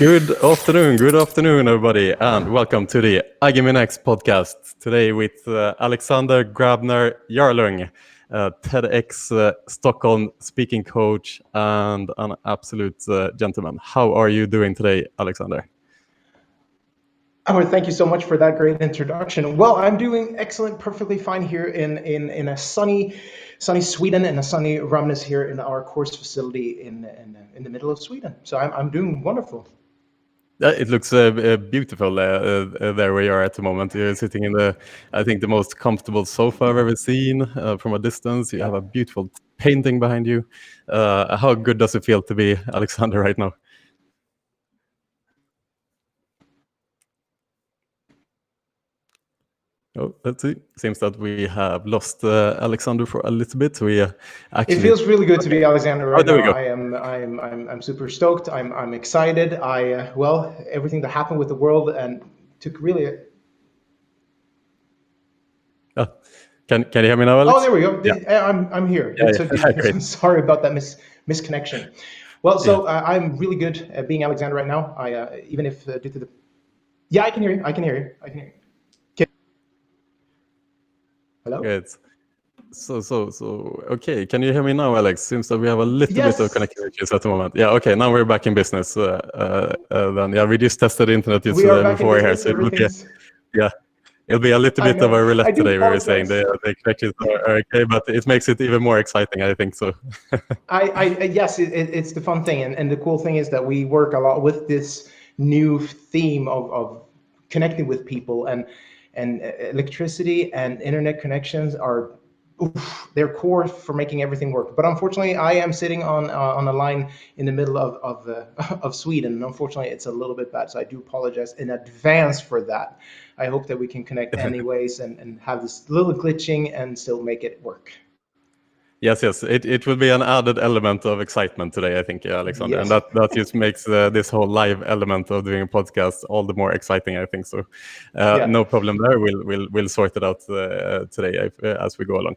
Good afternoon, everybody, and welcome to the iGaming Next podcast. Today with Alexander Grabner Jarlung, TEDx Stockholm speaking coach and an absolute gentleman. How are you doing today, Alexander? Howard, thank you so much for that great introduction. Well, I'm doing excellent, perfectly fine here in a sunny Sweden and a sunny Ramnes here in our course facility in the middle of Sweden. So I'm doing wonderful. It looks beautiful there where you are at the moment. You're sitting in I think, the most comfortable sofa I've ever seen from a distance. You have a beautiful painting behind you. How good does it feel to be Alexander right now? Oh, let's see. Seems that we have lost Alexander for a little bit. It feels really good to be Alexander right there we now. go. I'm super stoked. I'm excited. Everything that happened with the world and took really. Can you hear me now, Alex? Oh, there we go. Yeah. I'm here. Yeah, So great. I'm sorry about that misconnection. Well, so I'm really good at being Alexander right now. Even if due to the. Yeah, I can hear you. I can hear you. Hello? Great. So, okay. Can you hear me now, Alex? Seems that we have a little bit of connectivity issues at the moment. Yeah, okay. Now we're back in business. Then, yeah, we just tested the internet We are back before in business. here, so it'll be a little bit of a roulette today. We were saying the connections are okay, but it makes it even more exciting, I think so. Yes, it's the fun thing, and the cool thing is that we work a lot with this new theme of connecting with people, and electricity and internet connections are they're core for making everything work. But unfortunately, I am sitting on a line in the middle of Sweden, and unfortunately, it's a little bit bad. So I do apologize in advance for that. I hope that we can connect anyways and have this little glitching and still make it work. Yes. It will be an added element of excitement today, I think, Alexander, Yes. and that just makes this whole live element of doing a podcast all the more exciting, I think. So, no problem there. We'll sort it out today as we go along.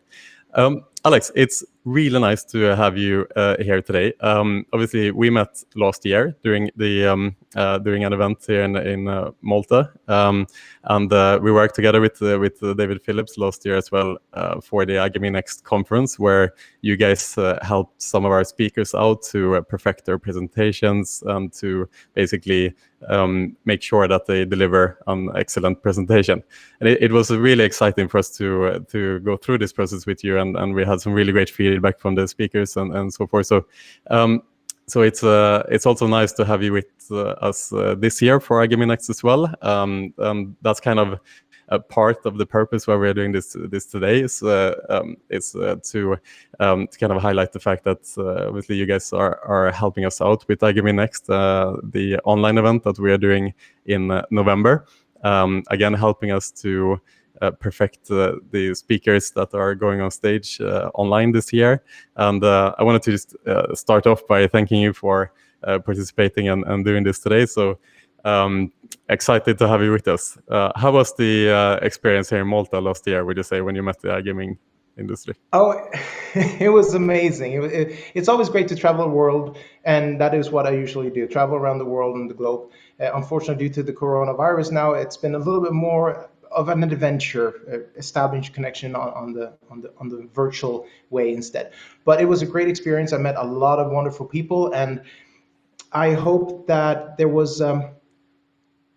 Alex, it's really nice to have you here today. Obviously, we met last year during an event here in Malta, and we worked together with David Phillips last year as well for the iGaming Next conference, where you guys helped some of our speakers out to perfect their presentations and to basically make sure that they deliver an excellent presentation. And it was really exciting for us to go through this process with you, and we had some really great feedback from the speakers and so forth. So it's also nice to have you with us this year for iGaming Next as well. That's kind of a part of the purpose why we're doing this today is to kind of highlight the fact that obviously you guys are helping us out with iGaming Next, the online event that we are doing in November. Again, helping us to perfect the speakers that are going on stage online this year. And I wanted to just start off by thanking you for participating and doing this today. So excited to have you with us. How was the experience here in Malta last year, would you say, when you met the iGaming industry? Oh, it was amazing. It's always great to travel the world, and that is what I usually do, travel around the world and the globe. Unfortunately, due to the coronavirus now, it's been a little bit more of an adventure, establish connection on the virtual way instead. But it was a great experience. I met a lot of wonderful people, and I hope that there was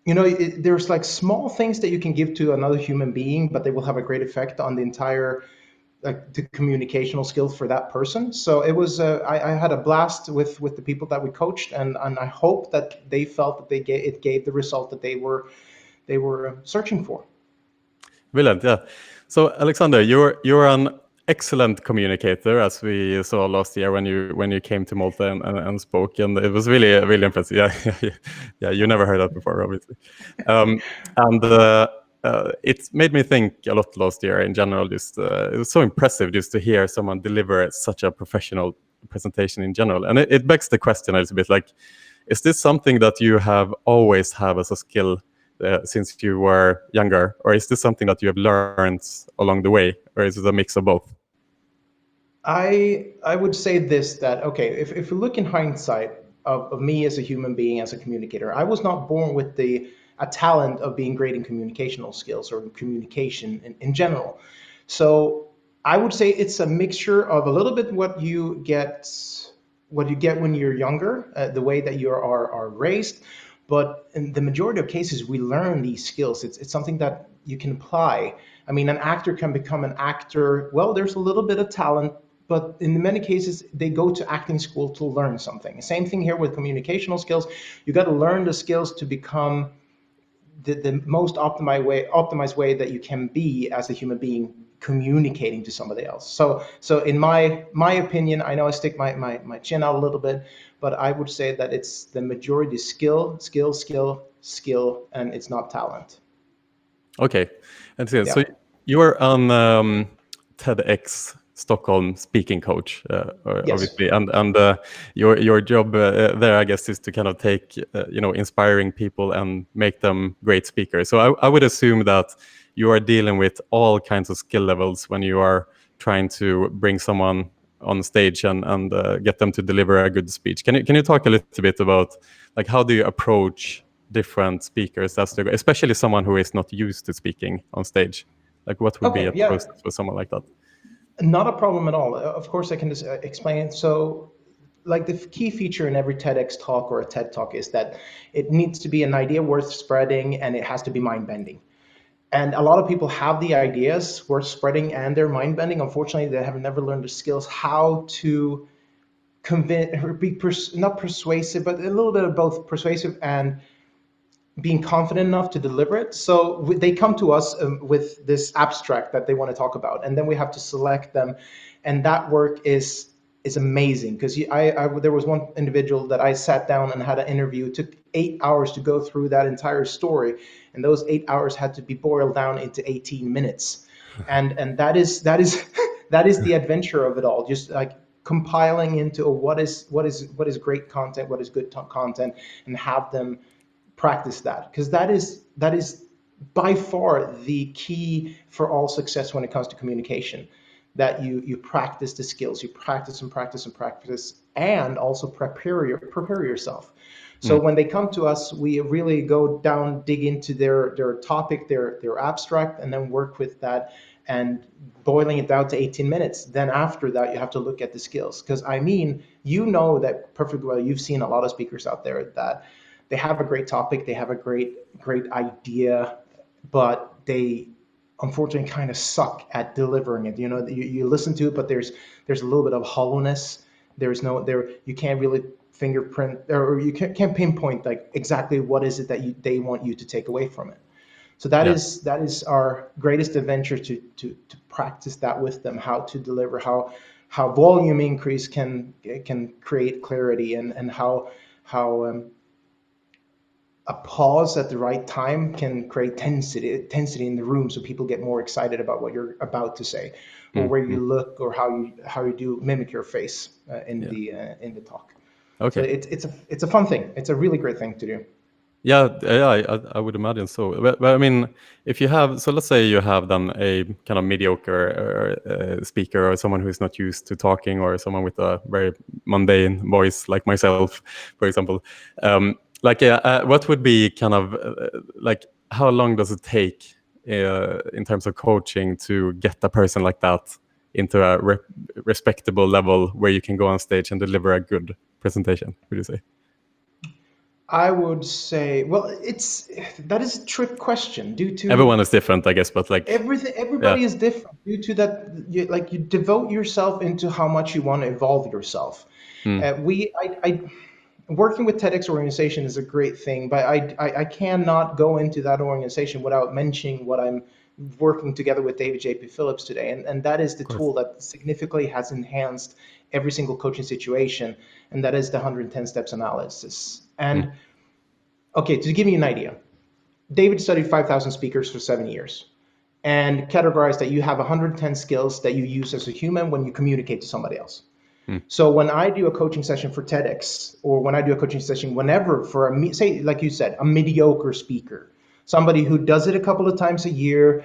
there's like small things that you can give to another human being, but they will have a great effect on the entire the communicational skills for that person. So it was I had a blast with the people that we coached, and I hope that they felt that it gave the result that they were searching for. Brilliant, yeah. So Alexander, you're an excellent communicator, as we saw last year when you came to Malta and spoke, and it was really really impressive. Yeah, you never heard that before, obviously. It made me think a lot last year in general. Just it was so impressive just to hear someone deliver such a professional presentation in general, and it begs the question a little bit like, is this something that you have always have as a skill since you were younger, or is this something that you have learned along the way, or is it a mix of both? I would say this, that okay, if we look in hindsight, of me as a human being, as a communicator. I was not born with a talent of being great in communicational skills or communication in general. So I would say it's a mixture of a little bit what you get when you're younger, the way that you are raised. But in the majority of cases, we learn these skills. It's something that you can apply. I mean, an actor can become an actor. Well, there's a little bit of talent, but in many cases, they go to acting school to learn something. Same thing here with communicational skills. You got to learn the skills to become the most optimized way that you can be as a human being communicating to somebody else. So in my opinion, I know I stick my chin out a little bit, but I would say that it's the majority skill, and it's not talent. Okay, and so Yeah. you're on TEDx Stockholm speaking coach, Yes. obviously, and your job there, I guess, is to kind of take inspiring people and make them great speakers. So I would assume that you are dealing with all kinds of skill levels when you are trying to bring someone on stage and get them to deliver a good speech. Can you talk a little bit about like how do you approach different speakers as they go, especially someone who is not used to speaking on stage? Like what would be Okay. a Yeah. process for someone like that? Not a problem at all. Of course, I can just explain. So, like the key feature in every TEDx talk or a TED talk is that it needs to be an idea worth spreading, and it has to be mind bending. And a lot of people have the ideas worth spreading and they're mind bending. Unfortunately, they have never learned the skills how to convince or be not persuasive, but a little bit of both persuasive and being confident enough to deliver it. So they come to us with this abstract that they want to talk about, and then we have to select them, and that work is amazing because there was one individual that I sat down and had an interview. It took 8 hours to go through that entire story, and those 8 hours had to be boiled down into 18 minutes, and that is that is the adventure of it all. Just like compiling into what is great content, what is good content, and have them practice that, because that is by far the key for all success when it comes to communication, that you practice the skills, you practice and practice and practice, and also prepare yourself. So Mm. when they come to us, we really go down, dig into their topic, their abstract, and then work with that and boiling it down to 18 minutes. Then after that, you have to look at the skills, because I mean, you know that perfectly well. You've seen a lot of speakers out there that they have a great topic, they have a great idea, but they unfortunately kind of suck at delivering it. You know, you listen to it, but there's a little bit of hollowness. There's no there. You can't really fingerprint, or you can't pinpoint like exactly what is it that they want you to take away from it. So that Yeah. is our greatest adventure, to practice that with them, how to deliver, how volume increase can create clarity, and how a pause at the right time can create tensity in the room, so people get more excited about what you're about to say, or Mm, where you mm. look, or how you do mimic your face Yeah. in the talk. So Okay. it's a fun thing. It's a really great thing to do. Yeah, yeah, I would imagine so. But I mean, if you have, so let's say you have then a kind of mediocre speaker or someone who is not used to talking, or someone with a very mundane voice like myself, for example. What would be kind of like, how long does it take in terms of coaching to get a person like that into a respectable level where you can go on stage and deliver a good presentation, would you say? I would say, well, that is a trick question due to Everyone is different, I guess, but like, everything. yeah. Everybody is different due to that. You devote yourself into how much you want to evolve yourself. Mm, I working with TEDx organization is a great thing, but I cannot go into that organization without mentioning what I'm working together with David JP Phillips today, and that is the of course. tool that significantly has enhanced every single coaching situation, and that is the 110 steps analysis. Mm, And okay, to give you an idea, David studied 5,000 speakers for 7 years and categorized that you have 110 skills that you use as a human when you communicate to somebody else. mm, So when I do a coaching session for TEDx, or when I do a coaching session, whenever for say, like you said, a mediocre speaker, somebody who does it a couple of times a year,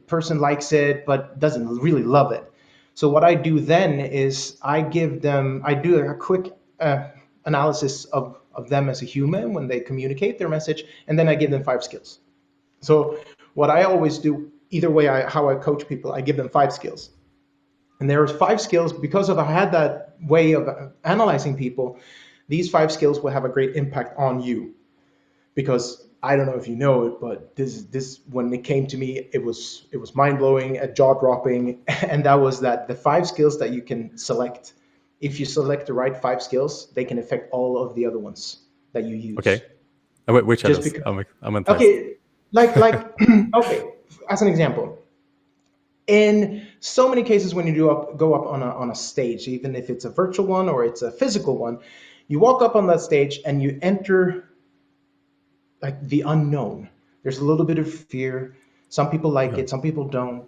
person likes it but doesn't really love it. So what I do then is I do a quick analysis of them as a human when they communicate their message, and then I give them 5 skills. So what I always do, either way, how I coach people, I give them 5 skills. And there's 5 skills because of I had that way of analyzing people. These 5 skills will have a great impact on you, because I don't know if you know it, but this when it came to me, it was mind blowing, jaw dropping, and that was that the 5 skills that you can select. If you select the right 5 skills, they can affect all of the other ones that you use. Okay. Which are Just those? because. I'm enticed. Okay, like okay, as an example, in so many cases when you go up on a stage, even if it's a virtual one or it's a physical one, you walk up on that stage and you enter like the unknown. There's a little bit of fear. Some people like it, some people don't,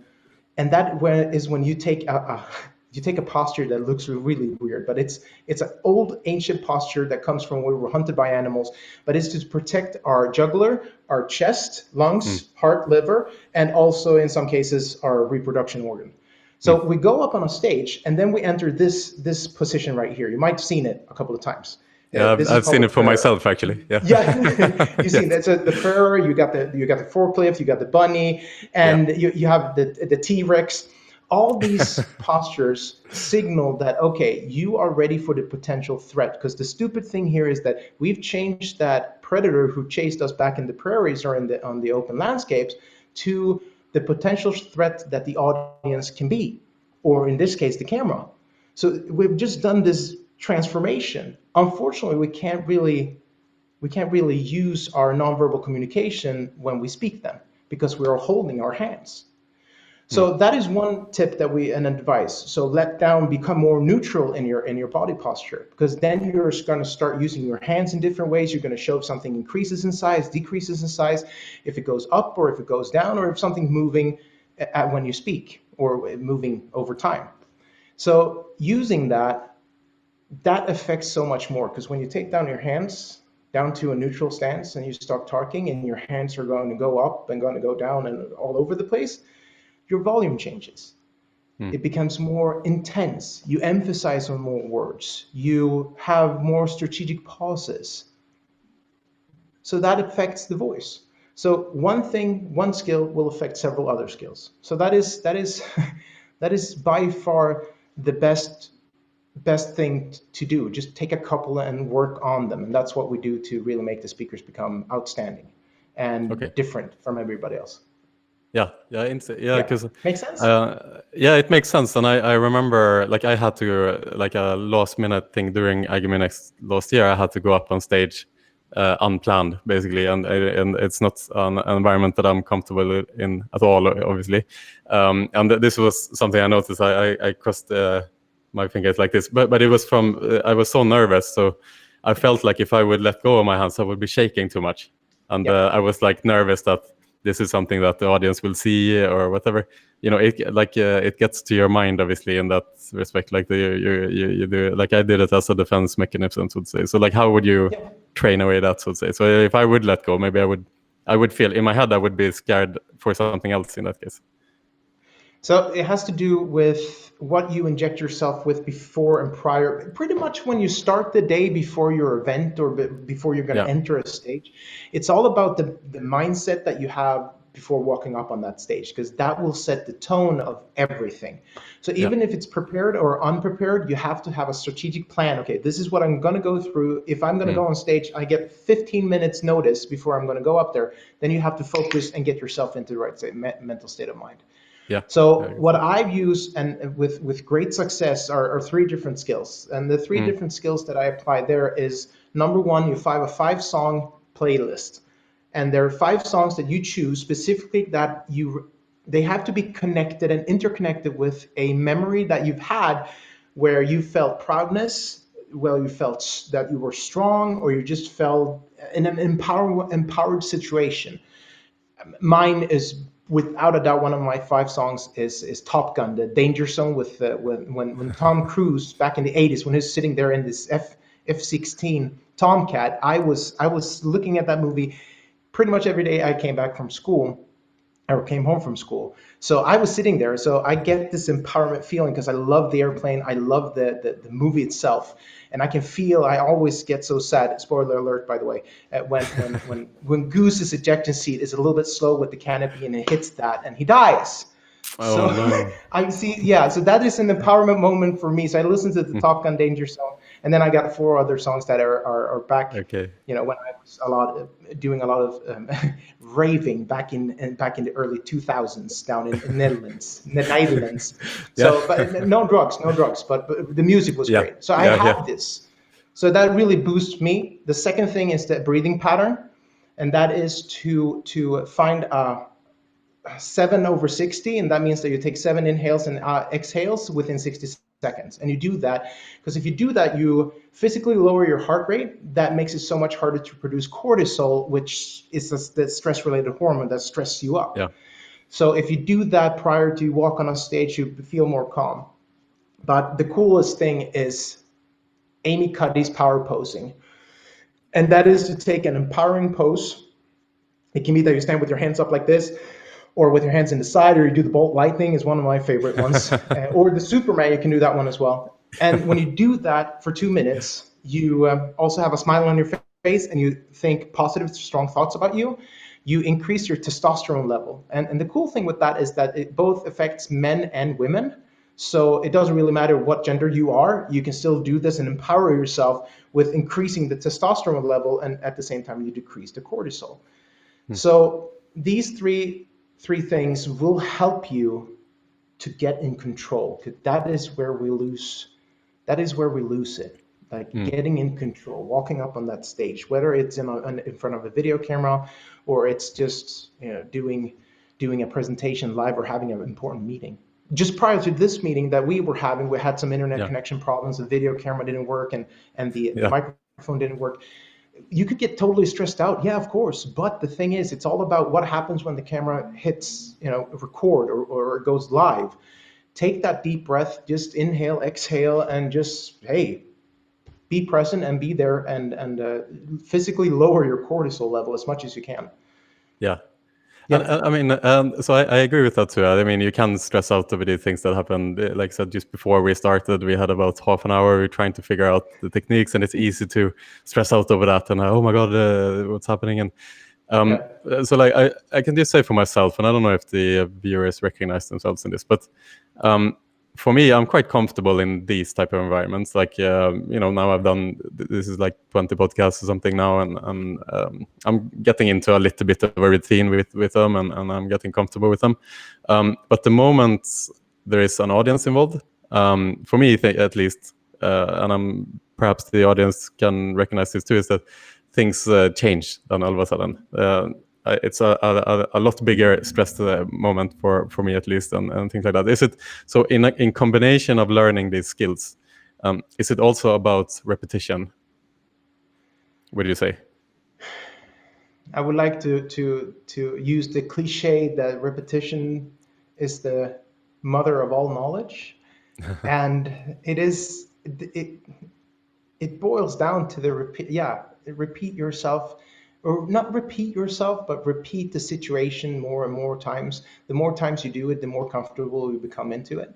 and that is when you take a posture that looks really weird, but it's an old ancient posture that comes from when we were hunted by animals, but it's to protect our jugular, our chest, lungs, heart, liver, and also in some cases our reproduction organ. So we go up on a stage and then we enter this position right here. You might have seen it a couple of times. Yeah, This is I've called seen the it for prayer. myself actually. Yeah. Yeah, you've seen that. So the prayer, you got the forklift, you got the bunny, and you have the T-Rex. All these postures signal that okay, you are ready for the potential threat. Because the stupid thing here is that we've changed that predator who chased us back in the prairies or on the open landscapes to the potential threat that the audience can be, or in this case, the camera. So we've just done this transformation. Unfortunately, we can't really use our nonverbal communication when we speak them because we are holding our hands. So that is one tip that an advice. So let down, become more neutral in your body posture, because then you're going to start using your hands in different ways. You're going to show if something increases in size, decreases in size, if it goes up or if it goes down, or if something's moving when you speak or moving over time. So using that affects so much more, because when you take down your hands down to a neutral stance and you start talking and your hands are going to go up and going to go down and all over the place, your volume changes. It becomes more intense. You emphasize on more words. You have more strategic pauses. So that affects the voice. So one skill will affect several other skills. So that is that is by far the best thing to do. Just take a couple and work on them, and that's what we do to really make the speakers become outstanding and different from everybody else. Yeah, because makes sense. It makes sense, and I remember like I had to like a last minute thing during iGaming last year. I had to go up on stage unplanned, basically, and it's not an environment that I'm comfortable in at all, obviously. And this was something I noticed. I crossed my fingers like this, but it was from I was so nervous, so I felt like if I would let go of my hands, I would be shaking too much, and I was like nervous that this is something that the audience will see or whatever. It gets to your mind, obviously, in that respect. Like you do, like I did it as a defense mechanism, would say. So like, how would you train away that, so to say? So if I would let go, maybe I would feel in my head I would be scared for something else in that case. So it has to do with what you inject yourself with before and prior. Pretty much when you start the day before your event or before you're going to enter a stage, it's all about the mindset that you have before walking up on that stage, because that will set the tone of everything. So even if it's prepared or unprepared, you have to have a strategic plan. Okay, this is what I'm going to go through. If I'm going to go on stage, I get 15 minutes notice before I'm going to go up there. Then you have to focus and get yourself into the right mental state of mind. So what I've used and with great success are 3 different skills. And the 3 different skills that I apply there is, number 1, you have a 5-song playlist. And there are 5 songs that you choose specifically that they have to be connected and interconnected with a memory that you've had where you felt proudness, where you felt that you were strong, or you just felt in an empowered situation. Mine is without a doubt one of my 5 songs is Top Gun, the Danger Zone, with when Tom Cruise back in the 80s, when he was sitting there in this F-16 Tomcat. I was looking at that movie pretty much every day I came back from school, or came home from school. So I was sitting there. So I get this empowerment feeling because I love the airplane. I love the movie itself. And I can feel, I always get so sad. Spoiler alert, by the way, when Goose's ejection seat is a little bit slow with the canopy and it hits that and he dies. Oh So no. I see, yeah. So that is an empowerment moment for me. So I listened to the Top Gun Danger Zone, and then I got 4 other songs that are back. Okay. When I was doing a lot of raving back in the early 2000s down in Netherlands. Yeah. So, but no drugs, no drugs. But the music was Yeah. great. So I Yeah. Yeah. have this. So that really boosts me. The second thing is the breathing pattern, and that is to find a 7/60, and that means that you take 7 inhales and exhales within 60 seconds. And you do that because if you do that, you physically lower your heart rate. That makes it so much harder to produce cortisol, which is the stress-related hormone that stresses you up. Yeah. So if you do that prior to walk on a stage, you feel more calm. But the coolest thing is Amy Cuddy's power posing. And that is to take an empowering pose. It can be that you stand with your hands up like this, or with your hands in the side, or you do the bolt lightning is one of my favorite ones, or the Superman, you can do that one as well. And when you do that for 2 minutes, you also have a smile on your face and you think positive, strong thoughts about you. You increase your testosterone level. And the cool thing with that is that it both affects men and women. So it doesn't really matter what gender you are, you can still do this and empower yourself with increasing the testosterone level, and at the same time you decrease the cortisol. So these three things will help you to get in control. That is where we lose. That is where we lose it. Like getting in control, walking up on that stage, whether it's in front of a video camera, or it's just doing a presentation live or having an important meeting. Just prior to this meeting that we were having, we had some internet Yeah. connection problems. The video camera didn't work, and the Yeah. microphone didn't work. You could get totally stressed out, yeah, of course, but the thing is, it's all about what happens when the camera hits record or goes live. Take that deep breath, just inhale, exhale, and just, hey, be present and be there, and physically lower your cortisol level as much as you can. Yeah. And Yeah. I mean, so I agree with that too. I mean, you can stress out over the things that happened. Like I said, just before we started, we had about half an hour. We're trying to figure out the techniques, and it's easy to stress out over that. And oh my god, what's happening? And so like I can just say for myself, and I don't know if the viewers recognize themselves in this, but for me, I'm quite comfortable in these type of environments. Like now I've done this is like 20 podcasts or something now, and I'm getting into a little bit of a routine with them, and I'm getting comfortable with them. But the moment there is an audience involved, for me at least, and I'm perhaps the audience can recognize this too, is that things change then all of a sudden. It's a lot bigger stress moment for me at least, and things like that. Is it so in combination of learning these skills? Is it also about repetition? What do you say? I would like to use the cliche that repetition is the mother of all knowledge, and it boils down to the repeat yourself, or not repeat yourself, but repeat the situation more and more times. The more times you do it, the more comfortable you become into it.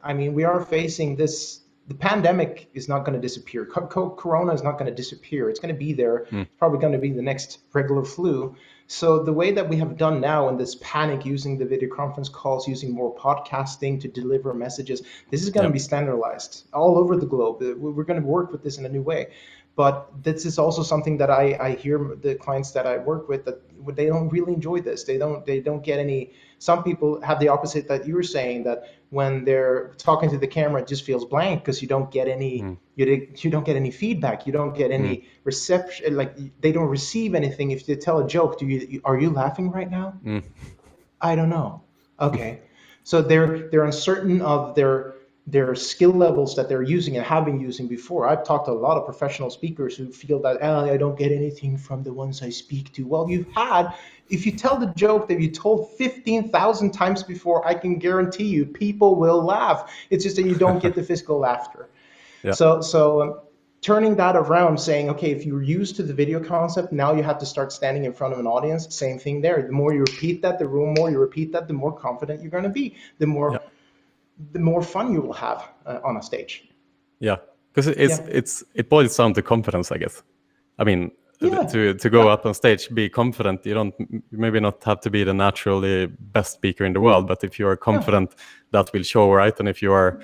I mean, we are facing this. The pandemic is not going to disappear. Corona is not going to disappear. It's going to be there. It's probably going to be the next regular flu. So the way that we have done now in this panic, using the video conference calls, using more podcasting to deliver messages, this is going to be standardized all over the globe. We're going to work with this in a new way. But this is also something that I hear the clients that I work with, that they don't really enjoy this. They don't get any. Some people have the opposite that you were saying, that when they're talking to the camera, it just feels blank because you don't get any you don't get any feedback. You don't get any reception. Like, they don't receive anything. If they tell a joke, are you laughing right now? I don't know. Okay, so they're uncertain of their skill levels that they're using and have been using before. I've talked to a lot of professional speakers who feel that, I don't get anything from the ones I speak to. Well, if you tell the joke that you told 15,000 times before, I can guarantee you people will laugh. It's just that you don't get the physical laughter. Yeah. So turning that around, saying, okay, if you're used to the video concept, now you have to start standing in front of an audience. Same thing there. The more you repeat that, the more confident you're going to be, the more fun you will have on a stage. Yeah, because it boils down to confidence, I guess. I mean, to go up on stage, be confident. You don't maybe not have to be the naturally best speaker in the world, but if you are confident, that will show, right? And if you are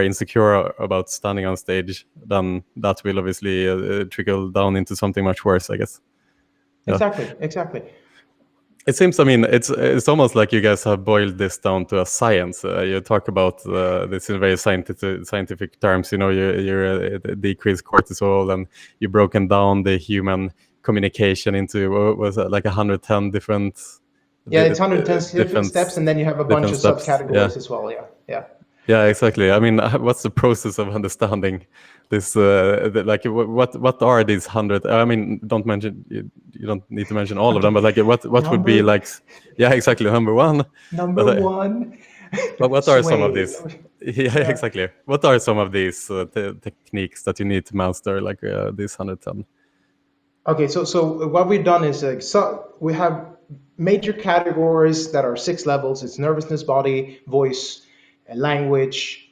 insecure about standing on stage, then that will obviously trickle down into something much worse, I guess. Exactly. It seems, I mean, it's almost like you guys have boiled this down to a science. You talk about this in very scientific terms. You know, you decrease cortisol, and you've broken down the human communication into, what was it, like 110 different. Yeah, it's 110 different steps, and then you have a bunch of subcategories as well. Yeah, exactly. I mean, what's the process of understanding this? Like, what are these 100? I mean, don't mention you don't need to mention all of them, but like, what would be like? Yeah, exactly. Number one. One. But what are some of these? Yeah, exactly. What are some of these techniques that you need to master, like these 110? Okay, so what we've done is so we have major categories that are 6 levels. It's nervousness, body, voice, language,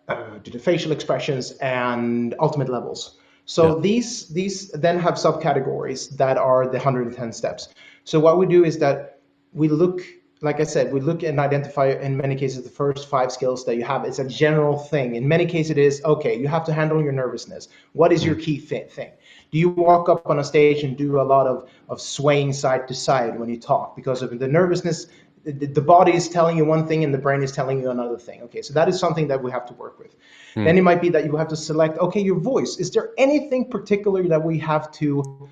the facial expressions, and ultimate levels. So these then have subcategories that are the 110 steps. So what we do is that we look, like I said, we look and identify in many cases the first 5 skills that you have. It's a general thing. In many cases it is, okay, you have to handle your nervousness. What is your key thing? Do you walk up on a stage and do a lot of swaying side to side when you talk because of the nervousness? The body is telling you one thing and the brain is telling you another thing. Okay, so that is something that we have to work with. Then it might be that you have to select, okay, your voice. Is there anything particular that we have to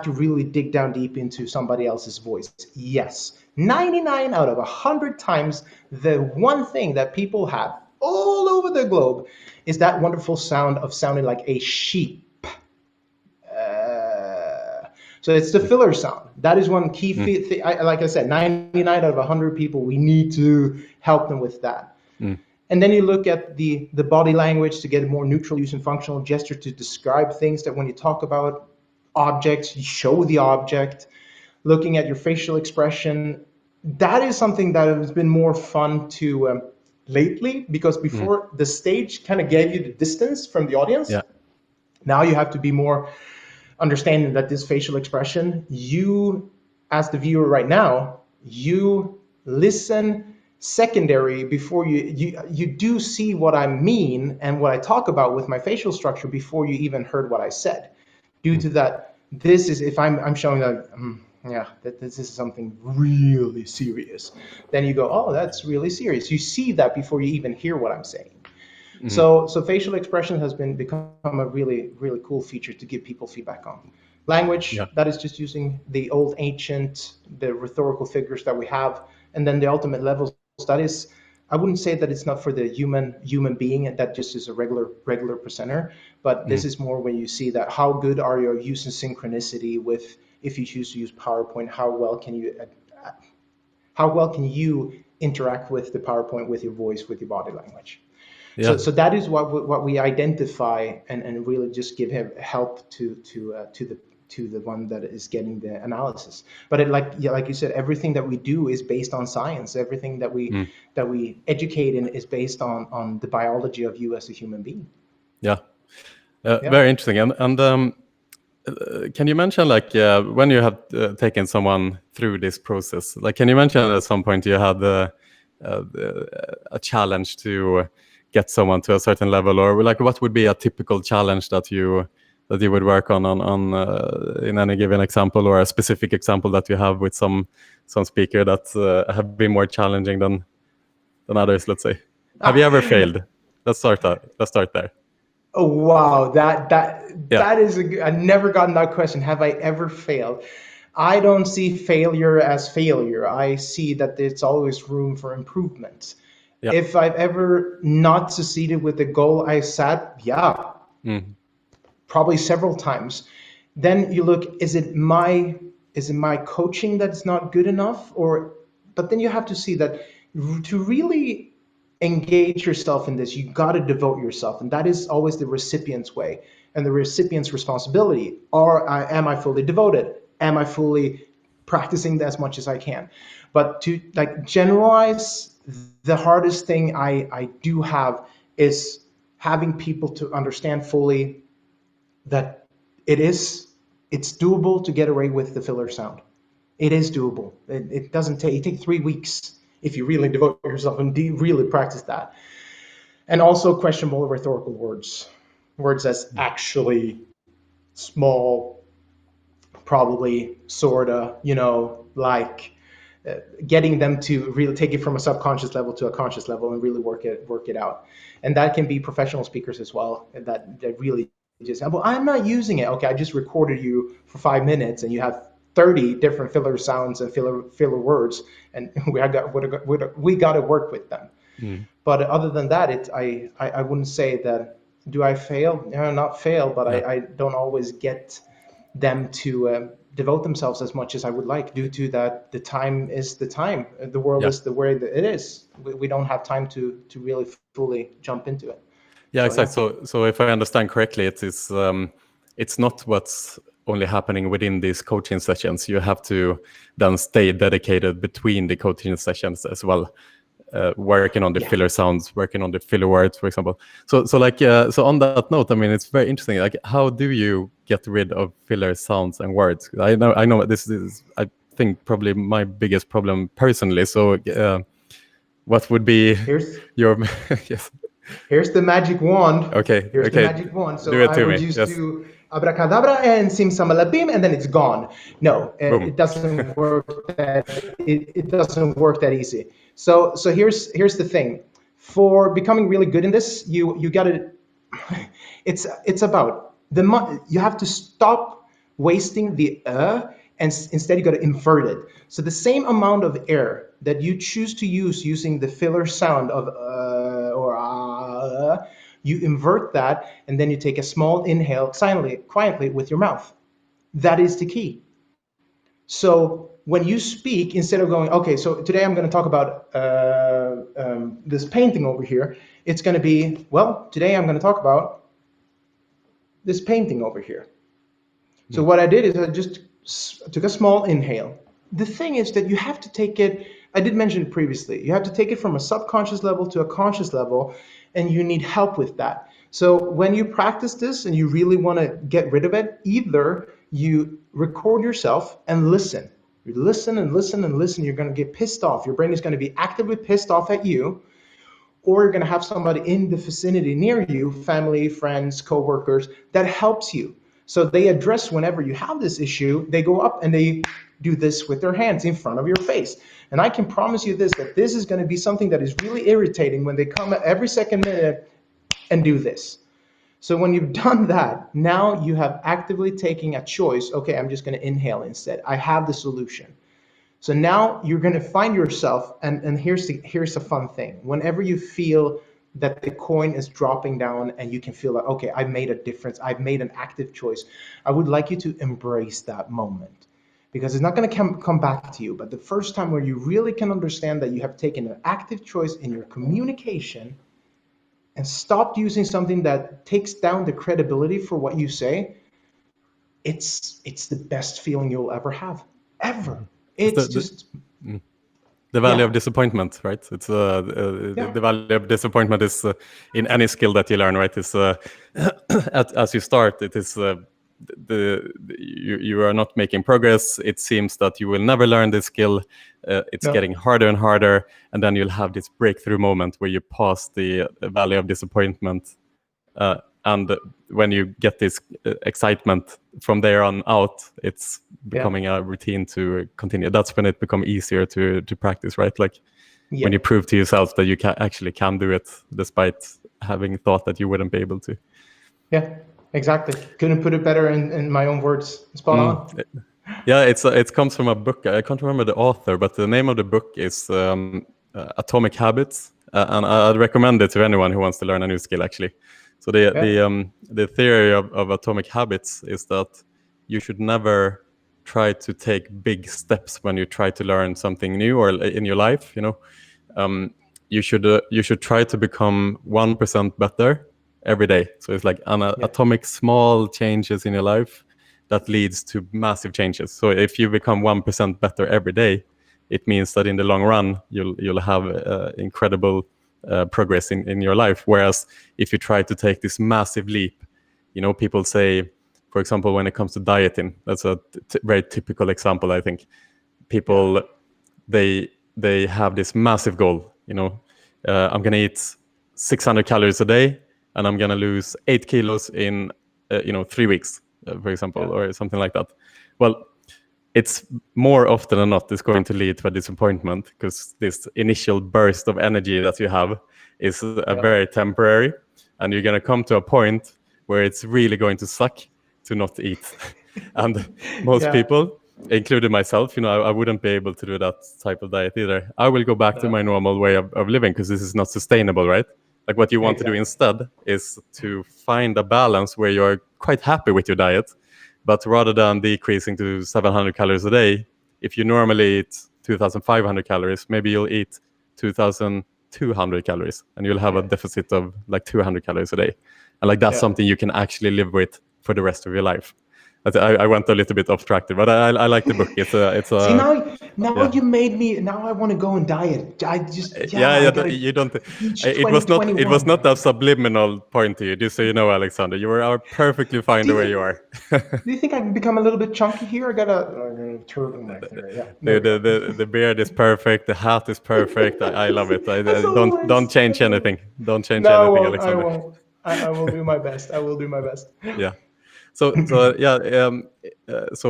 really dig down deep into somebody else's voice? Yes. 99 out of 100 times, the one thing that people have all over the globe is that wonderful sound of sounding like a sheep. So it's the filler sound. That is one key thing. Like I said, 99 out of 100 people, we need to help them with that. And then you look at the body language to get a more neutral use and functional gesture to describe things, that when you talk about objects, you show the object. Looking at your facial expression, that is something that has been more fun to lately, because before the stage kind of gave you the distance from the audience. Yeah. Now you have to be more understanding that this facial expression, you as the viewer right now, you listen secondary before you do see what I mean and what I talk about with my facial structure before you even heard what I said. Due to that, this is, if I'm showing that that this is something really serious, then you go, oh, that's really serious. You see that before you even hear what I'm saying. So facial expression has become a really, really cool feature to give people feedback on. Language, that is just using the old ancient, the rhetorical figures that we have, and then the ultimate levels. That is, I wouldn't say that it's not for the human being, and that just is a regular presenter, but this is more when you see that how good are your use and synchronicity with, if you choose to use PowerPoint, how well can you interact with the PowerPoint, with your voice, with your body language. So that is what we identify and really just give him help to the one that is getting the analysis. But like you said, everything that we do is based on science. Everything that we educate in is based on the biology of you as a human being. Very interesting. And can you mention, like, when you have taken someone through this process, like, can you mention at some point you had a challenge to get someone to a certain level, or like what would be a typical challenge that you would work on in any given example, or a specific example that you have with some speaker that have been more challenging than others, let's say? Have you ever failed? Let's start there. Oh wow, that is I never gotten that question. Have I ever failed? I don't see failure as failure. I see that there's always room for improvement. If I've ever not succeeded with the goal I set, probably several times. Then you look, is it my coaching that's not good enough? But then you have to see that to really engage yourself in this. You got to devote yourself, and that is always the recipient's way and the recipient's responsibility. Am I fully devoted? Am I fully practicing as much as I can? But to like generalize, the hardest thing I do have is having people to understand fully that it's doable to get away with the filler sound. It is doable. It doesn't take, it takes 3 weeks if you really devote yourself and really practice that. And also questionable rhetorical words as actually, small, probably, sorta, like getting them to really take it from a subconscious level to a conscious level and really work it out. And that can be professional speakers as well, that really just, well, I'm not using it. Okay, I just recorded you for 5 minutes and you have 30 different filler sounds and filler words, and we got to work with them. But other than that, I wouldn't say that. Do I fail? No, not fail, but I don't always get them to devote themselves as much as I would like, due to that the time is the time. The world is the way that it is. We don't have time to really fully jump into it. Yeah, exactly. So if I understand correctly, it's not what's only happening within these coaching sessions. You have to then stay dedicated between the coaching sessions as well, working on the filler sounds, working on the filler words, for example. So on that note, I mean, it's very interesting. Like, how do you get rid of filler sounds and words? I know this is, I think, probably my biggest problem personally. So what would be your yes? Here's the magic wand. Okay. Here's the magic wand. So do it I to would me. just do abracadabra and simsamalabim, and then it's gone. No, it doesn't work. It doesn't work that easy. So here's the thing. For becoming really good in this, you got to. It's about you have to stop wasting the and instead you got to invert it. So the same amount of air that you choose to use using the filler sound of or you invert that, and then you take a small inhale silently, quietly with your mouth. That is the key. So when you speak, instead of going, okay, so today I'm going to talk about this painting over here, it's going to be, well, today I'm going to talk about this painting over here. So what I did is I just took a small inhale. The thing is that you have to take it, I did mention it previously, you have to take it from a subconscious level to a conscious level, and you need help with that. So when you practice this and you really want to get rid of it, either you record yourself and listen. You listen and listen and listen, you're going to get pissed off. Your brain is going to be actively pissed off at you, or you're going to have somebody in the vicinity near you, family, friends, coworkers, that helps you. So they address whenever you have this issue, they go up and they do this with their hands in front of your face. And I can promise you this, that this is going to be something that is really irritating when they come every second minute and do this. So when you've done that, now you have actively taken a choice. Okay, I'm just going to inhale instead. I have the solution. So now you're going to find yourself, and here's the fun thing. Whenever you feel that the coin is dropping down and you can feel like, okay, I've made a difference, I've made an active choice, I would like you to embrace that moment, because it's not going to come back to you. But the first time where you really can understand that you have taken an active choice in your communication and stopped using something that takes down the credibility for what you say, it's the best feeling you'll ever have, ever. It's just the value of disappointment, right? It's the value of disappointment is in any skill that you learn, right? Is as you start, it is you are not making progress. It seems that you will never learn this skill. It's getting harder and harder, and then you'll have this breakthrough moment where you pass the valley of disappointment. And when you get this excitement from there on out, it's becoming a routine to continue. That's when it becomes easier to practice, right? Like when you prove to yourself that you actually can do it, despite having thought that you wouldn't be able to. Yeah, exactly. Couldn't put it better in my own words. Spot on. Yeah, it comes from a book. I can't remember the author, but the name of the book is Atomic Habits, and I'd recommend it to anyone who wants to learn a new skill, actually. So the theory of atomic habits is that you should never try to take big steps when you try to learn something new or in your life. you should try to become 1% better every day. So it's like atomic small changes in your life that leads to massive changes. So if you become 1% better every day, it means that in the long run you'll have incredible progress in your life. Whereas if you try to take this massive leap, people say, for example, when it comes to dieting, that's a very typical example. I think people they have this massive goal. I'm gonna eat 600 calories a day, and I'm gonna lose 8 kilos in 3 weeks, for example, or something like that. Well, it's more often than not is going to lead to a disappointment, because this initial burst of energy that you have is very temporary, and you're going to come to a point where it's really going to suck to not eat. And most people, including myself, I wouldn't be able to do that type of diet either. I will go back to my normal way of living, because this is not sustainable, right? Like what you want to do instead is to find a balance where you're quite happy with your diet, but rather than decreasing to 700 calories a day, if you normally eat 2,500 calories, maybe you'll eat 2,200 calories, and you'll have a deficit of like 200 calories a day. And like that's something you can actually live with for the rest of your life. I went a little bit off track there, but I like the book. It's a. See, now you made me. Now I want to go and diet. I just I gotta you don't. reach It was not. 2021. It was not a subliminal point to you, just so you know, Alexander. You are perfectly fine the way you are. Do you think I can become a little bit chunky here? I gotta turtleneck there. Yeah. The beard is perfect. The hat is perfect. I love it. Don't change anything. Don't change anything, Alexander. I won't. I will do my best. I will do my best. Yeah. So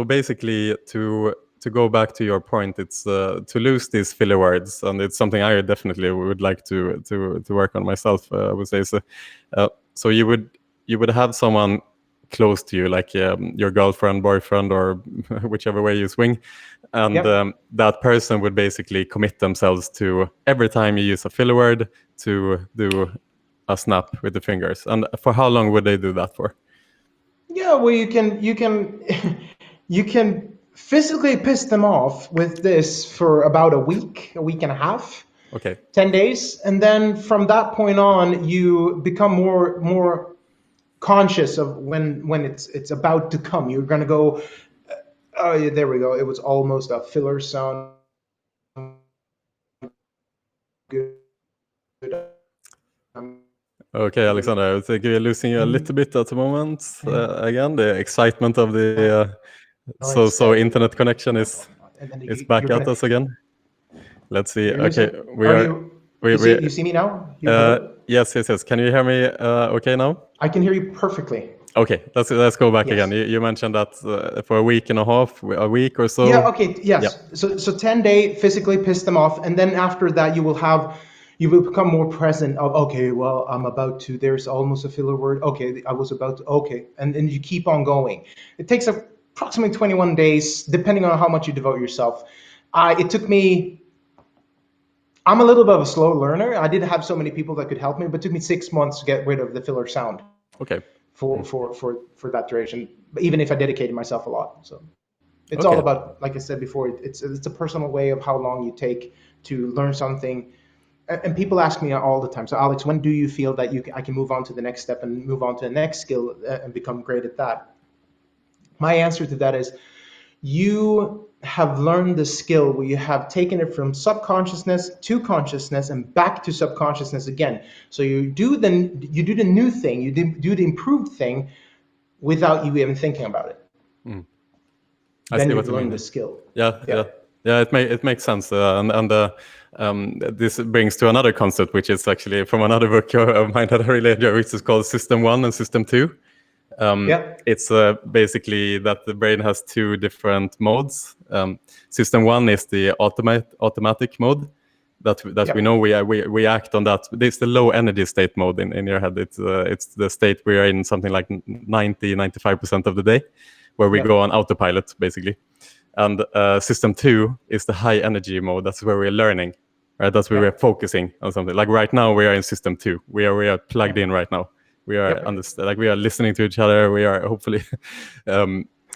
basically, to go back to your point, it's to lose these filler words, and it's something I definitely would like to work on myself. I would say so you would have someone close to you, like your girlfriend, boyfriend, or whichever way you swing, and that person would basically commit themselves to, every time you use a filler word, to do a snap with the fingers. And for how long would they do that for? Yeah, well, you can you can physically piss them off with this for about a week and a half. Okay. 10 days, and then from that point on, you become more conscious of when it's about to come. You're gonna go. Oh, yeah, there we go. It was almost a filler sound. Good. Okay, Alexander, I think we're losing you a little bit at the moment. Again, the excitement of the so internet connection is back at us again. Let's see. Okay, you see me now? Yes. Can you hear me? Okay now? I can hear you perfectly. Okay, let's go back again. You mentioned that for a week and a half, a week or so. Yeah. Okay. Yes. Yeah. So 10-day physically piss them off, and then after that you will become more present of, okay, well, I'm about to, there's almost a filler word. Okay, I was about to, okay. And then you keep on going. It takes approximately 21 days, depending on how much you devote yourself. It took me, I'm a little bit of a slow learner. I didn't have so many people that could help me, but it took me 6 months to get rid of the filler sound. Okay. For that duration, even if I dedicated myself a lot. So it's all about, like I said before, it's a personal way of how long you take to learn something. And people ask me all the time, so Alex, when do you feel that I can move on to the next step and move on to the next skill and become great at that? My answer to that is, you have learned the skill where you have taken it from subconsciousness to consciousness and back to subconsciousness again. So you do the new thing, you do the improved thing without you even thinking about it. Then you've learned the skill. Yeah. It makes sense, and this brings to another concept, which is actually from another book of mine that I really enjoy, which is called System 1 and System 2. It's basically that the brain has two different modes. System 1 is the automatic mode that we know we act on that. It's the low energy state mode in your head. It's the state we are in something like 95% of the day, where we go on autopilot basically. And System 2 is the high energy mode. That's where we're learning, right? That's where we're focusing on something. Like right now, we are in System 2. We are plugged in right now. We are we are listening to each other. We are hopefully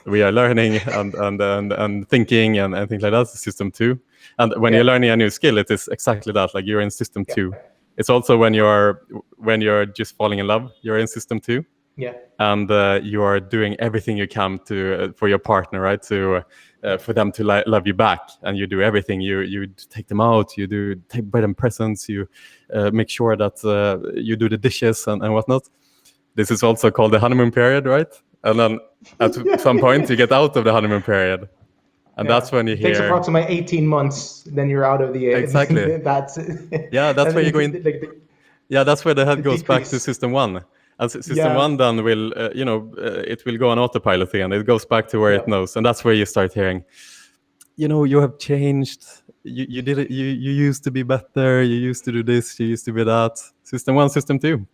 we are learning and thinking and things like that. System 2. And when you're Yeah. learning a new skill, it is exactly that. Like you're in system Yeah. 2. It's also when you're just falling in love, you're in system 2. Yeah. And you are doing everything you can to for your partner, right? To Yeah. for them to love you back, and you do everything. You take them out, you do buy them presents, you make sure that you do the dishes and whatnot. This is also called the honeymoon period, right? And then at some point you get out of the honeymoon period, and Yeah. that's when you It takes hear approximately 18 months, then you're out of the exactly. that's Yeah, that's and where you go in. like Yeah, that's where the the head goes back to decrease. system 1. And system Yeah. 1 then will, it will go on autopilot again. It goes back to where it Yeah. knows, and that's where you start hearing, you have changed. You did it. You used to be better. You used to do this. You used to be that. System 1, system 2.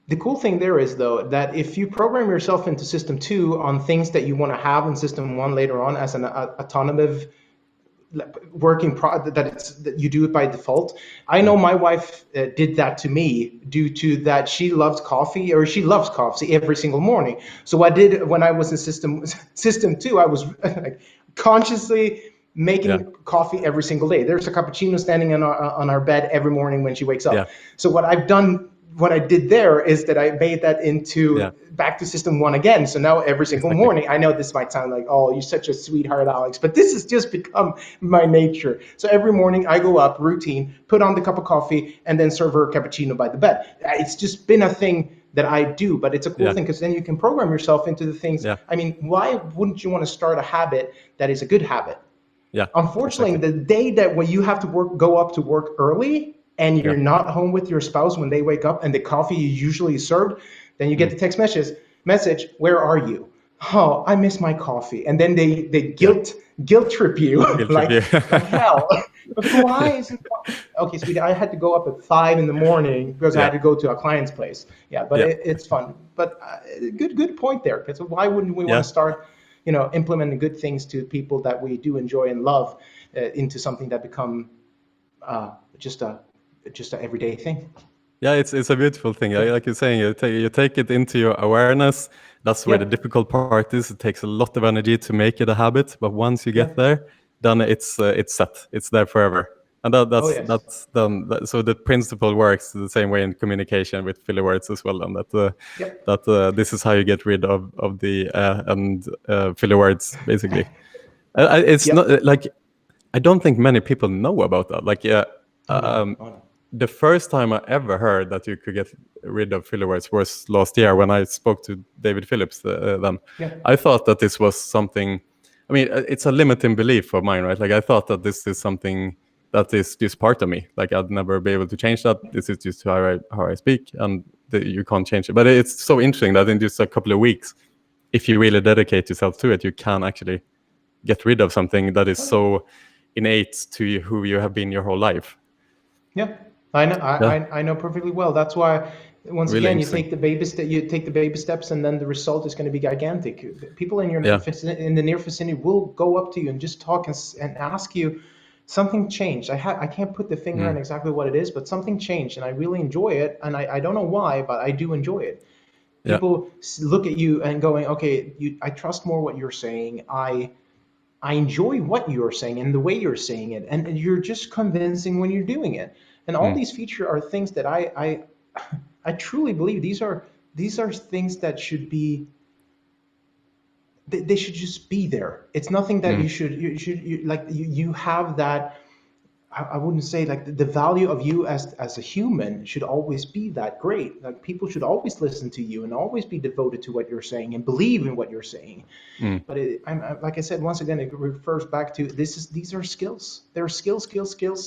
The cool thing there is, though, that if you program yourself into system 2 on things that you want to have in system 1 later on as an autonomous working that you do it by default. I know my wife did that to me due to that she loves coffee, or she loves coffee every single morning. So I did when I was in system 2, I was like consciously Yeah, making coffee every single day. There's a cappuccino standing on our bed every morning when she wakes yeah, up. So what I did there is that I made that yeah. into back to system 1 again. So now every single Exactly. morning, I know this might sound like, oh, you're such a sweetheart, Alex, but this has just become my nature. So every morning I go up, routine, put on the cup of coffee, and then serve her a cappuccino by the bed. It's just been a thing that I do, but it's a cool Yeah, thing because then you can program yourself into the things. yeah, I mean, why wouldn't you want to start a habit that is a good habit? yeah. Unfortunately, Exactly. the day that when you have to go up to work early and Yeah. you're not home with your spouse when they wake up and the coffee is usually served, then you get Mm. the message, where are you? Oh, I miss my coffee. And then they Yeah. guilt trip you Guilt trip. like Yeah. hell. But why Yeah. isn't okay, sweetie, I had to go up at 5 in the morning because I Yeah. had to go to a client's place. Yeah, but Yeah. it's fun. But good point there. Because why wouldn't we want Yeah. to start, implementing good things to people that we do enjoy and love into something that become uh, just a everyday thing. Yeah, it's a beautiful thing. Like you're saying, you take it into your awareness. That's where the Yep. difficult part is. It takes a lot of energy to make it a habit, but once you get Yep. there, then it's set. It's there forever, and Oh yes. that's done. So the principle works the same way in communication with filler words as well, and Yep. this is how you get rid of the filler words basically. It's not Yep. like I don't think many people know about that. Like, Oh no. um, Oh no. the first time I ever heard that you could get rid of filler words was last year when I spoke to David Phillips. Then Yeah. I thought that this was something. I mean, it's a limiting belief of mine, right? Like I thought that this is something that is just part of me. Like I'd never be able to change that. This is just how I speak, and you can't change it. But it's so interesting that in just a couple of weeks, if you really dedicate yourself to it, you can actually get rid of something that is Oh, yeah. so innate to you, who you have been your whole life. Yeah, I know. Yeah, I know perfectly well. That's why, once really again, interesting. you take the baby steps, and then the result is going to be gigantic. People Yeah. in the near vicinity will go up to you and just talk and ask you, something changed. I can't put the finger on Mm. exactly what it is, but something changed, and I really enjoy it. And I don't know why, but I do enjoy it. Yeah. People look at you and going, okay, I trust more what you're saying. I enjoy what you're saying and the way you're saying it, and you're just convincing when you're doing it. And all Mm. these features are things that I truly believe these are things that should be they should just be there. It's nothing that Mm. you have that. I wouldn't say like the value of you as a human should always be that great. Like people should always listen to you and always be devoted to what you're saying and believe in what you're saying. Mm. But like I said, once again, it refers back to these are skills. They're skills.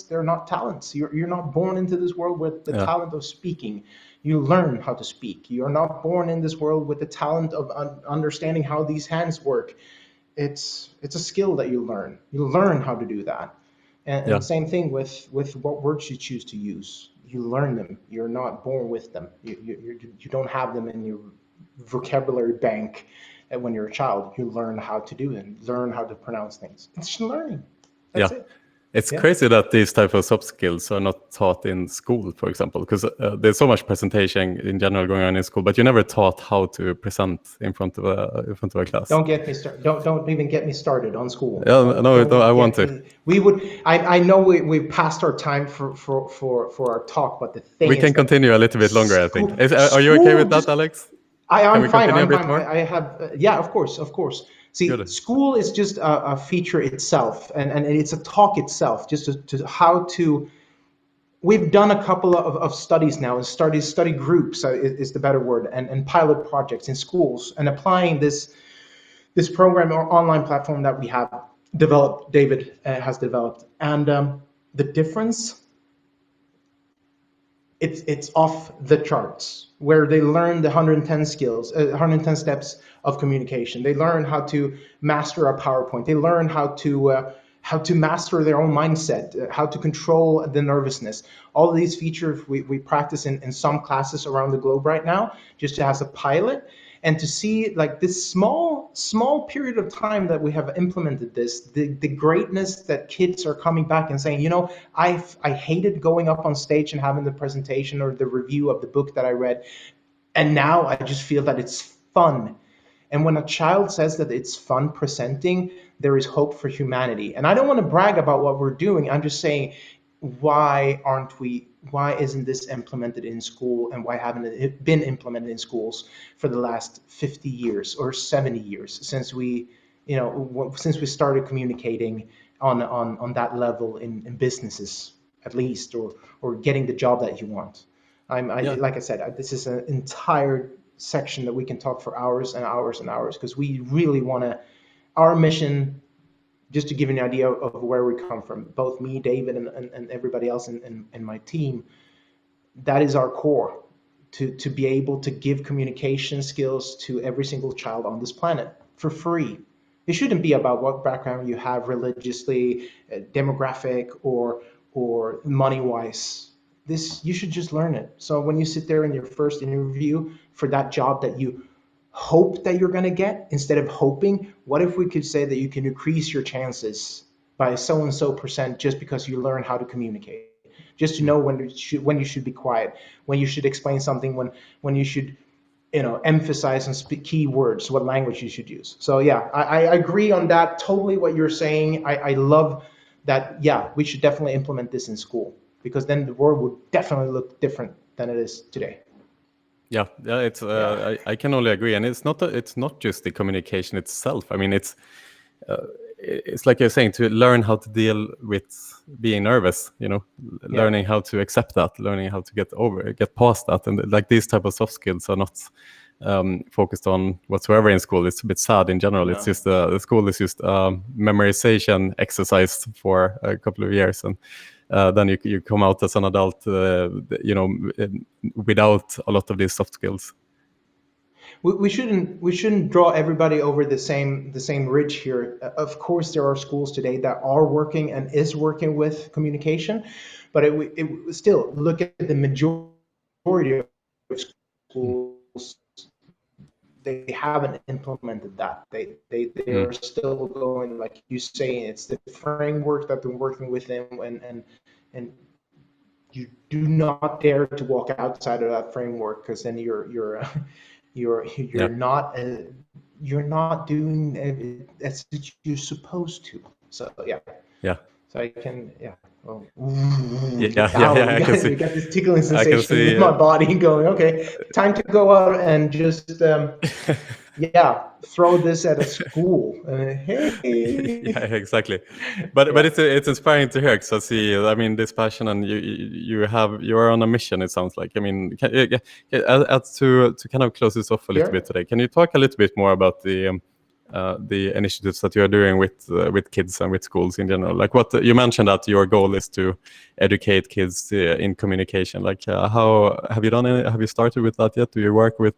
They're not talents. You're not born into this world with the Yeah. talent of speaking. You learn how to speak. You're not born in this world with the talent of understanding how these hands work. It's a skill that you learn. You learn how to do that. And Yeah. same thing with what words you choose to use. You learn them. You're not born with them. You don't have them in your vocabulary bank. And when you're a child, you learn how to do it, learn how to pronounce things. It's just learning. Yeah. That's it. It's crazy that these type of soft skills are not taught in school, for example, because there's so much presentation in general going on in school, but you never taught how to present in front of a class. Don't get me started. Don't even get me started on school. Yeah, no, I want to. We would. I know we passed our time for our talk, but the thing we is can continue a little bit longer. I think. Are you okay with that, Alex? I'm fine. I'm fine. More? I have. Yeah, of course. See, Good. School is just a feature itself, and it's a talk itself, just to how to. We've done a couple of studies now, and study groups is the better word, and pilot projects in schools, and applying this program or online platform that we have developed. David has developed, and the difference. It's off the charts, where they learn the 110 skills, 110 steps of communication. They learn how to master a PowerPoint. They learn how to master their own mindset, how to control the nervousness. All of these features we practice in some classes around the globe right now, just as a pilot. And to see like this small period of time that we have implemented this, the greatness that kids are coming back and saying, I hated going up on stage and having the presentation or the review of the book that I read, and now I just feel that it's fun. And when a child says that it's fun presenting, there is hope for humanity. And I don't want to brag about what we're doing. I'm just saying, why isn't this implemented in school, and why haven't it been implemented in schools for the last 50 years or 70 years since we started communicating on that level in businesses, at least, or getting the job that you want. Like I said, this is an entire section that we can talk for hours and hours and hours, because we really want to. Our mission, just to give you an idea of where we come from, both me, David, and everybody else in my team, that is our core, to be able to give communication skills to every single child on this planet for free. It shouldn't be about what background you have religiously, demographic, or money-wise. You should just learn it. So when you sit there in your first interview for that job that you hope that you're going to get, instead of hoping, what if we could say that you can increase your chances by so and so percent just because you learn how to communicate, just to know when you should be quiet, when you should explain something, when you should emphasize and speak key words, what language you should use. So yeah, I agree on that totally, what you're saying. I love that. Yeah, we should definitely implement this in school, because then the world would definitely look different than it is today. Yeah, it's I can only agree, and it's not just the communication itself. I mean, it's like you're saying, to learn how to deal with being nervous. Learning how to accept that, learning how to get past that, and like these type of soft skills are not focused on whatsoever in school. It's a bit sad in general. No. It's just the school is just memorization exercise for a couple of years, and then you come out as an adult, without a lot of these soft skills. We shouldn't draw everybody over the same ridge here. Of course, there are schools today that are working and is working with communication, but it still, look at the majority of schools. They haven't implemented that. They are still going, like you say, it's the framework that they're working within, and you do not dare to walk outside of that framework, because then you're not doing it as you're supposed to. So yeah. So I can Well, I can see. You got this tickling sensation in my body going, okay, time to go out and just throw this at a school. Hey. Yeah, exactly. But it's inspiring to hear, because I see, I mean, this passion, and you are on a mission, it sounds like. I mean, to kind of close this off a little bit today, can you talk a little bit more about the initiatives that you are doing with kids and with schools in general? Like, what you mentioned, that your goal is to educate kids in communication. Like, how have you started with that yet? Do you work with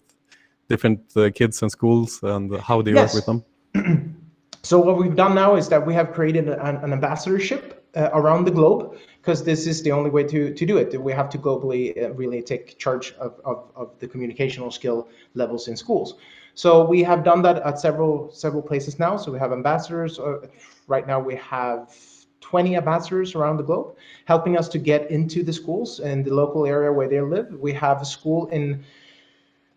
different kids and schools, and how do you work with them? So what we've done now is that we have created an ambassadorship around the globe, because this is the only way to do it. We have to globally really take charge of the communicational skill levels in schools. So we have done that at several places now. So we have ambassadors. Right now we have 20 ambassadors around the globe, helping us to get into the schools in the local area where they live. We have a school in,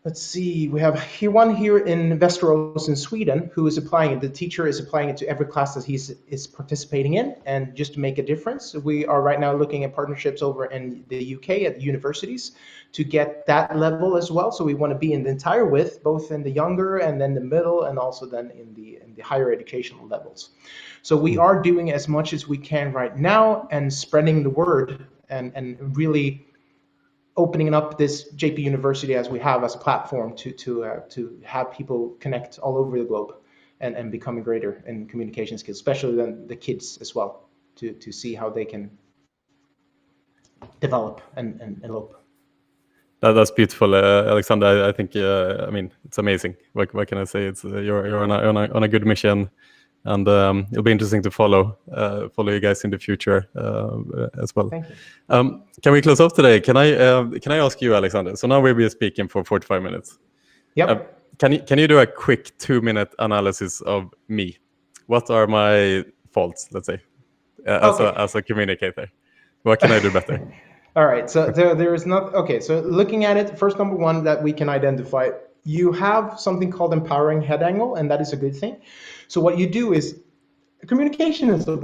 let's see, we have one here in Västerås in Sweden who is applying it. The teacher is applying it to every class that he is participating in, and just to make a difference. We are right now looking at partnerships over in the UK at universities to get that level as well. So we want to be in the entire width, both in the younger and then the middle, and also then in the higher educational levels. So we are doing as much as we can right now and spreading the word and really opening up this JP University as we have as a platform to have people connect all over the globe and becoming greater in communication skills, especially then the kids as well, to see how they can develop and elope. That's beautiful, Alexander. I think I mean, it's amazing. What can I say? It's you're on a good mission, and it'll be interesting to follow you guys in the future as well. Thank you. Can we close off today? Can I ask you, Alexander? So now we'll be speaking for 45 minutes. Yep. Can you do a quick 2-minute analysis of me? What are my faults, let's say, as a communicator? What can I do better? All right, so there is not, okay, so looking at it, first, number one that we can identify, you have something called empowering head angle, and that is a good thing. So what you do is, communication is a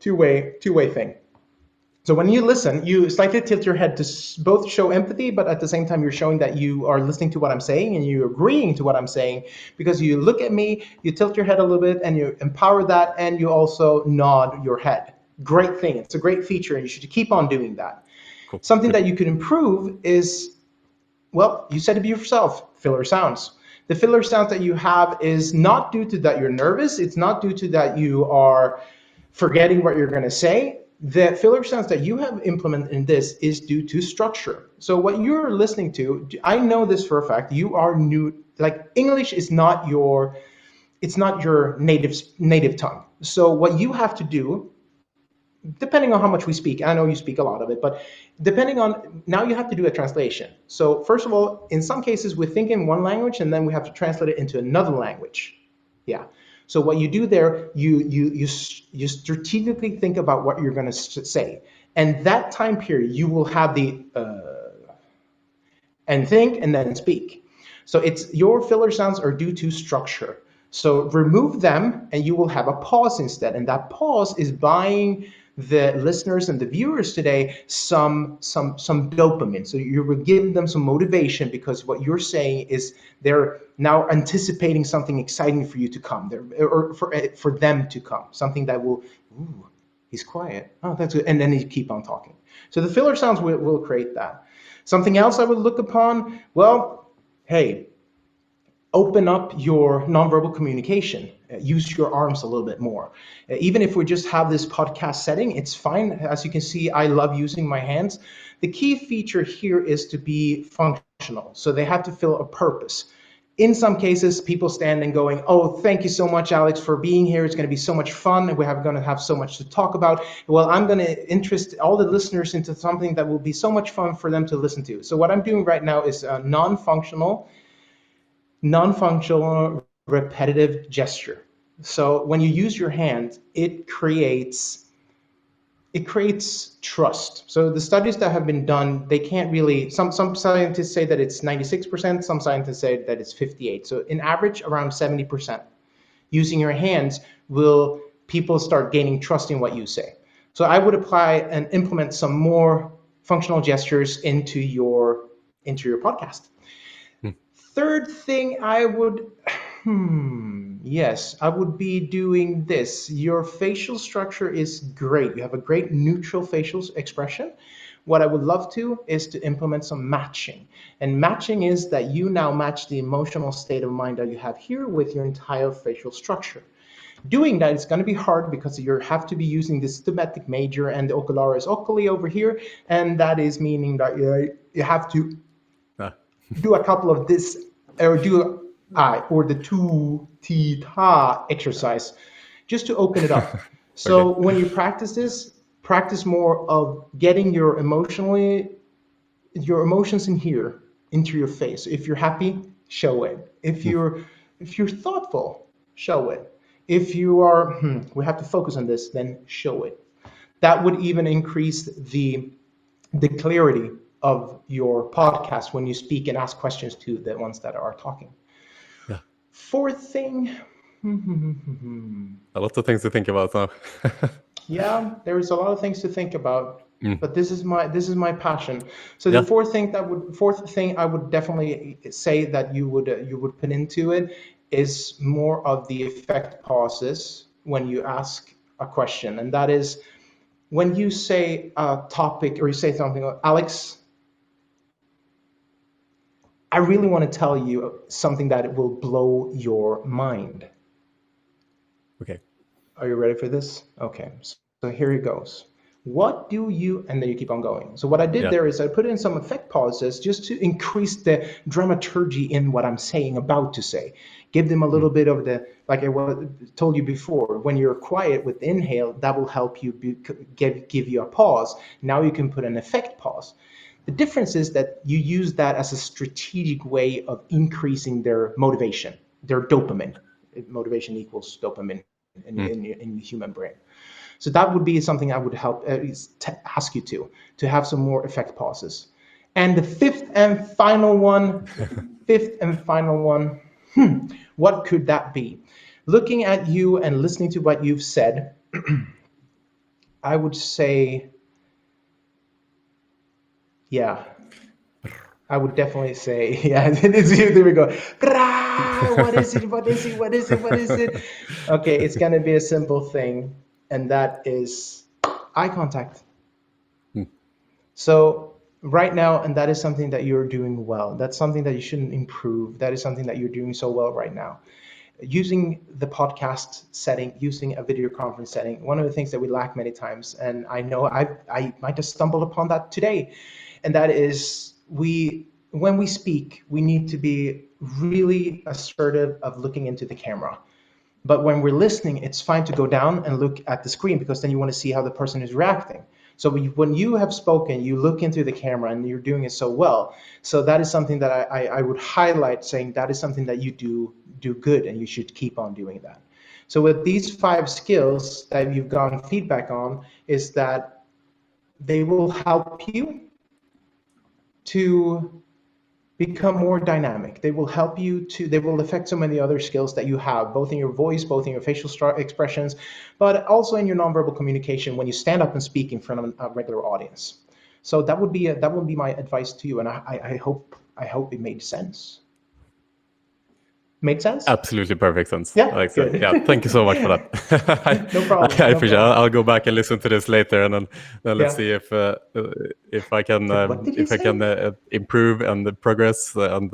two-way thing. So when you listen, you slightly tilt your head to both show empathy, but at the same time, you're showing that you are listening to what I'm saying and you're agreeing to what I'm saying, because you look at me, you tilt your head a little bit and you empower that, and you also nod your head. Great thing. It's a great feature, and you should keep on doing that. Cool. Something that you could improve is, well, you said it yourself, filler sounds. The filler sounds that you have is not due to that you're nervous. It's not due to that you are forgetting what you're going to say. The filler sounds that you have implemented in this is due to structure. So what you're listening to, I know this for a fact, you are new, like English is not your, it's not your native tongue. So what you have to do, depending on how much we speak, I know you speak a lot of it, but depending on, now you have to do a translation. So first of all, in some cases we think in one language and then we have to translate it into another language. Yeah. So what you do there, you strategically think about what you're going to say. And that time period, you will have the and think and then speak. So it's your filler sounds are due to structure. So remove them and you will have a pause instead. And that pause is buying the listeners and the viewers today some dopamine. So you will give them some motivation, because what you're saying is they're now anticipating something exciting for you to come, or for them to come, something that will, ooh, he's quiet. Oh, that's good. And then you keep on talking. So the filler sounds will create that. Something else I would look upon, well, hey, open up your nonverbal communication. Use your arms a little bit more. Even if we just have this podcast setting, it's fine. As you can see, I love using my hands. The key feature here is to be functional. So they have to fill a purpose. In some cases, people stand and going, oh, thank you so much, Alex, for being here. It's going to be so much fun. We're going to have so much to talk about. Well, I'm going to interest all the listeners into something that will be so much fun for them to listen to. So what I'm doing right now is a non-functional repetitive gesture. So when you use your hand, it creates trust. So the studies that have been done, they can't really, some scientists say that it's 96%, some scientists say that it's 58%. So in average, around 70%. Using your hands will people start gaining trust in what you say. So I would apply and implement some more functional gestures into your podcast. Third thing I would, yes, I would be doing this. Your facial structure is great. You have a great neutral facial expression. What I would love to is to implement some matching. And matching is that you now match the emotional state of mind that you have here with your entire facial structure. Doing that is going to be hard because you have to be using this thematic major and the ocularis oculi over here. And that is meaning that you have to do a couple of this, or do or the tu, ti, ta exercise, just to open it up. So when you practice this, practice more of getting your emotions in here into your face. If you're happy, show it. If you're thoughtful, show it. If you are, we have to focus on this, then show it. That would even increase the clarity of your podcast when you speak and ask questions to the ones that are talking. Yeah. Fourth thing. A lot of things to think about now. Yeah, there's a lot of things to think about, but this is my passion. So Yeah. the fourth thing I would definitely say that you would put into it is more of the effect pauses when you ask a question, and that is when you say a topic or you say something like, Alex, I really want to tell you something that will blow your mind. Okay. Are you ready for this? Okay, so here it goes. What do you, and then you keep on going. So what I did there is I put in some effect pauses just to increase the dramaturgy in what I'm saying, about to say. Give them a little bit of the, like I told you before, when you're quiet with inhale, that will help you give you a pause. Now you can put an effect pause. The difference is that you use that as a strategic way of increasing their motivation, their dopamine. Motivation equals dopamine in the human brain. So that would be something I would help ask you to have some more effect pauses. And the fifth and final one, what could that be? Looking at you and listening to what you've said, I would say, yeah, I would definitely say, yeah, there we go. What is it? What is it? What is it? What is it? Okay, it's going to be a simple thing, and that is eye contact. So right now, and that is something that you're doing well. That's something that you shouldn't improve. That is something that you're doing so well right now. Using the podcast setting, using a video conference setting, one of the things that we lack many times, and I know I might have stumbled upon that today, and that is when we speak, we need to be really assertive of looking into the camera. But when we're listening, it's fine to go down and look at the screen, because then you want to see how the person is reacting. So when you have spoken, you look into the camera and you're doing it so well. So that is something that I would highlight, saying that is something that you do good, and you should keep on doing that. So with these 5 skills that you've gotten feedback on, is that they will help you to become more dynamic. They will help you they will affect so many other skills that you have, both in your voice, both in your facial expressions, but also in your nonverbal communication when you stand up and speak in front of a regular audience. So that would be my advice to you, and I hope it made sense. Made sense? Absolutely perfect sense. Yeah, good. Yeah, thank you so much for that. No problem. I No appreciate it. problem. I'll go back and listen to this later, and then let's see if I can What did you say? improve and progress and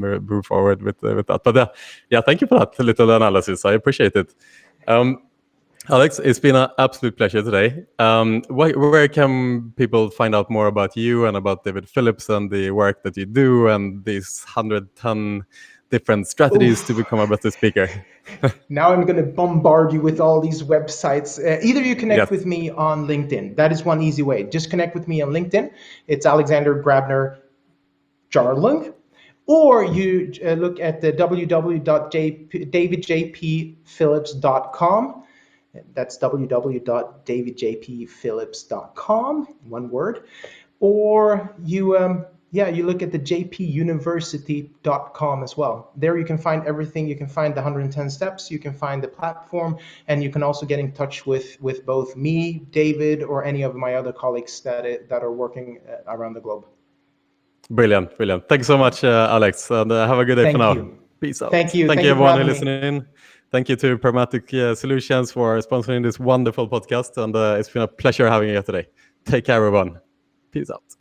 move forward with that. But yeah, thank you for that little analysis. I appreciate it. Alex, it's been an absolute pleasure today. Where can people find out more about you and about David Phillips and the work that you do and these 110 different strategies to become a better speaker? Now I'm going to bombard you with all these websites. Either you connect Yes. with me on LinkedIn. That is one easy way. Just connect with me on LinkedIn. It's Alexander Grabner Jarlung. Or you look at the www.davidjpphillips.com. That's www.davidjpphillips.com, one word. Or you look at the jpuniversity.com as well. There you can find everything. You can find the 110 steps, you can find the platform, and you can also get in touch with both me, David, or any of my other colleagues that are working around the globe. Brilliant. Thank you so much, Alex, and have a good day for now. You. Peace out. Thank you. Thank Thank you you for everyone who having me. listened in. Thank you to Pragmatic Solutions for sponsoring this wonderful podcast, and it's been a pleasure having you here today. Take care, everyone. Peace out.